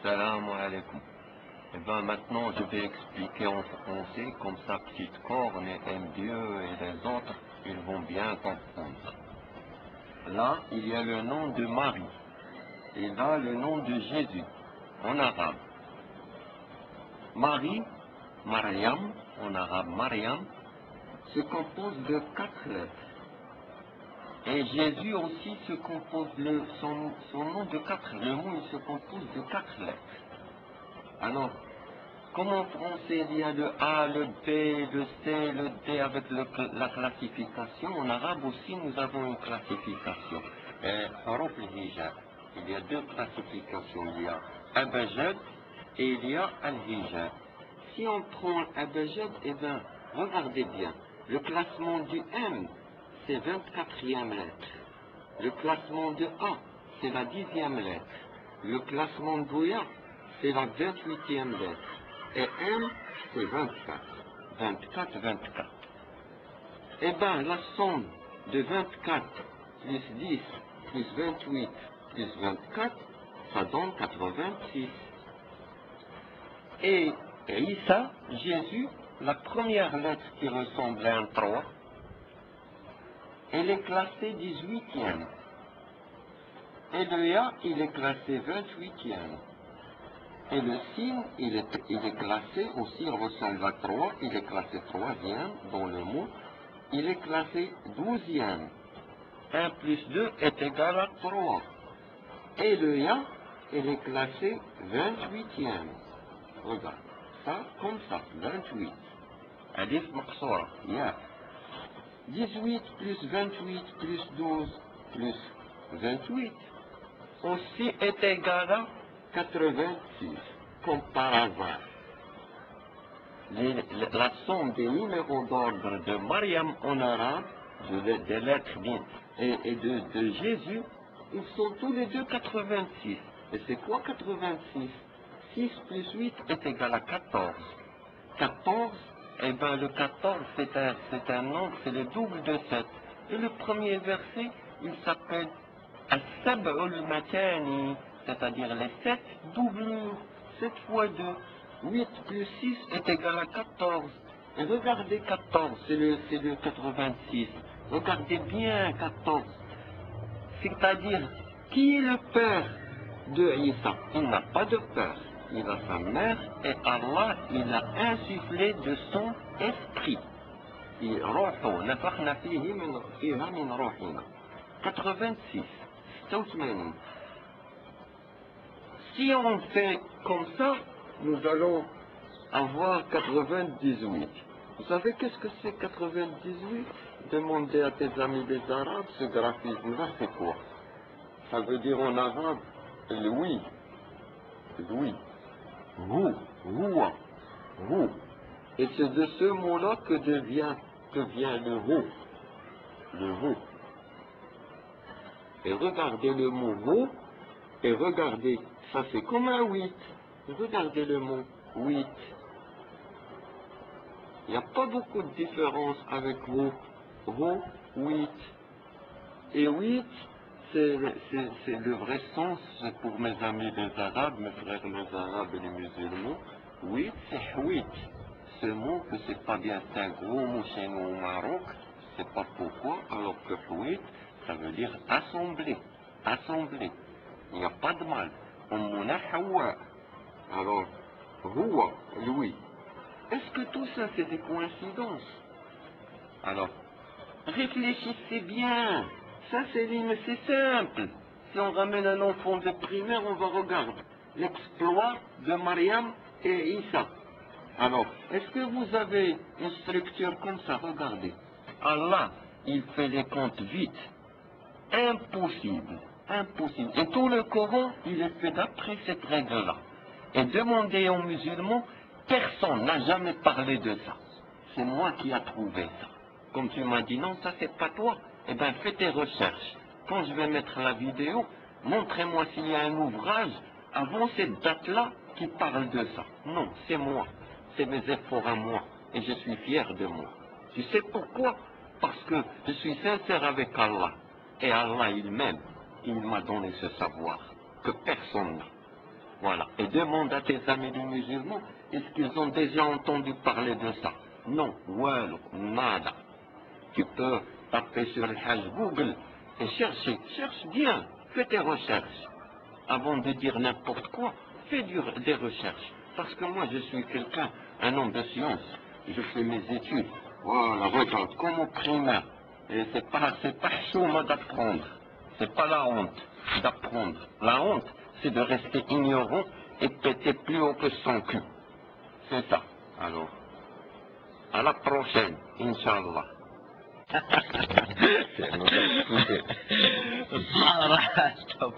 Salam alaikum. Eh bien maintenant je vais expliquer en français, comme ça petite corne aime Dieu et les autres, ils vont bien comprendre. Là, il y a le nom de Marie, et là le nom de Jésus, en arabe. Marie, Mariam, en arabe Mariam, se compose de 4 lettres. Et Jésus aussi se compose son nom de 4 lettres. Le mot il se compose de 4 lettres. Alors, comme en français il y a le A, le B, le C, le D avec la classification, en arabe aussi nous avons une classification. Huruf al-hija. Il y a 2 classifications. Il y a abjad et il y a al-hija. Si on prend abjad, eh bien, regardez bien. Le classement du M, c'est 24e lettre. Le classement de A, c'est la 10e lettre. Le classement de Ya, c'est la 28e lettre. Et M, c'est 24. 24, 24. Eh bien, la somme de 24 plus 10 plus 28 plus 24, ça donne 86. Et Issa, Jésus, la première lettre qui ressemble à un 3, elle est classée 18e. Et le Ya, il est classé 28e. Et le signe, il est classé aussi, il ressemble à 3, il est classé 3e dans le mot. Il est classé 12e. 1 plus 2 est égal à 3. Et le Ya, il est classé 28e. Regarde, ça comme ça, 28. Alif maqsoura, Ya. 18 plus 28 plus 12 plus 28 aussi est égal à 86, comme par hasard. La somme des numéros d'ordre de Mariam en arabe, des lettres et de Jésus, ils sont tous les deux 86. Et c'est quoi 86? 6 plus 8 est égal à 14. 14, eh bien le 14 c'est un nombre, c'est le double de 7. Et le premier verset, il s'appelle As-Sab'ul Matani, c'est-à-dire les 7 doublures, 7 fois 2. 8 plus 6 est égal à 14. Et regardez 14, c'est le 86. Regardez bien 14. C'est-à-dire, qui est le père de Isa? Il n'a pas de père. Il a sa mère et Allah, il a insufflé de son esprit. 86. Si on fait comme ça, nous allons avoir 98. Vous savez qu'est-ce que c'est 98? Demandez à tes amis des Arabes, ce graphisme-là, c'est quoi? Ça veut dire en arabe, Louis. Louis. Vous. Vous. Vous. Et c'est de ce mot-là que vient le vous. Le vous. Et regardez le mot vous, et regardez, ça c'est comme un 8. Regardez le mot 8. Il n'y a pas beaucoup de différence avec vous. Vous, 8. Et 8, c'est le vrai sens pour mes amis les Arabes, mes frères les Arabes et les musulmans. 8, c'est 8. Ce mot, que c'est pas bien, c'est un gros mot chez nous au Maroc, c'est pas pourquoi, alors que 8, ça veut dire assembler. Assembler. Il n'y a pas de mal. Alors, Huwa, Louis. Est-ce que tout ça, c'est des coïncidences? Alors, réfléchissez bien. Ça, c'est simple. Si on ramène un enfant de primaire, on va regarder l'exploit de Mariam et Issa. Alors, est-ce que vous avez une structure comme ça? Regardez. Allah, il fait les comptes vite. Impossible. Impossible. Et tout le Coran, il est fait d'après cette règle-là. Et demandez aux musulmans, personne n'a jamais parlé de ça. C'est moi qui a trouvé ça. Comme tu m'as dit, non, ça c'est pas toi. Eh bien, fais tes recherches. Quand je vais mettre la vidéo, montrez-moi s'il y a un ouvrage avant cette date-là qui parle de ça. Non, c'est moi. C'est mes efforts à moi. Et je suis fier de moi. Tu sais pourquoi? Parce que je suis sincère avec Allah. Et Allah, il m'aime. Il m'a donné ce savoir que personne n'a. Voilà. Et demande à tes amis les musulmans, est-ce qu'ils ont déjà entendu parler de ça? Non. Well, nada. Tu peux taper sur le page Google et chercher. Cherche bien. Fais tes recherches. Avant de dire n'importe quoi, fais des recherches. Parce que moi, je suis quelqu'un, un homme de science. Je fais mes études. Voilà, regarde, comme au primaire. Et c'est pas chaud d'apprendre. C'est pas la honte d'apprendre. La honte, c'est de rester ignorant et péter plus haut que son cul. C'est ça. Alors, à la prochaine, Inch'Allah. Stop,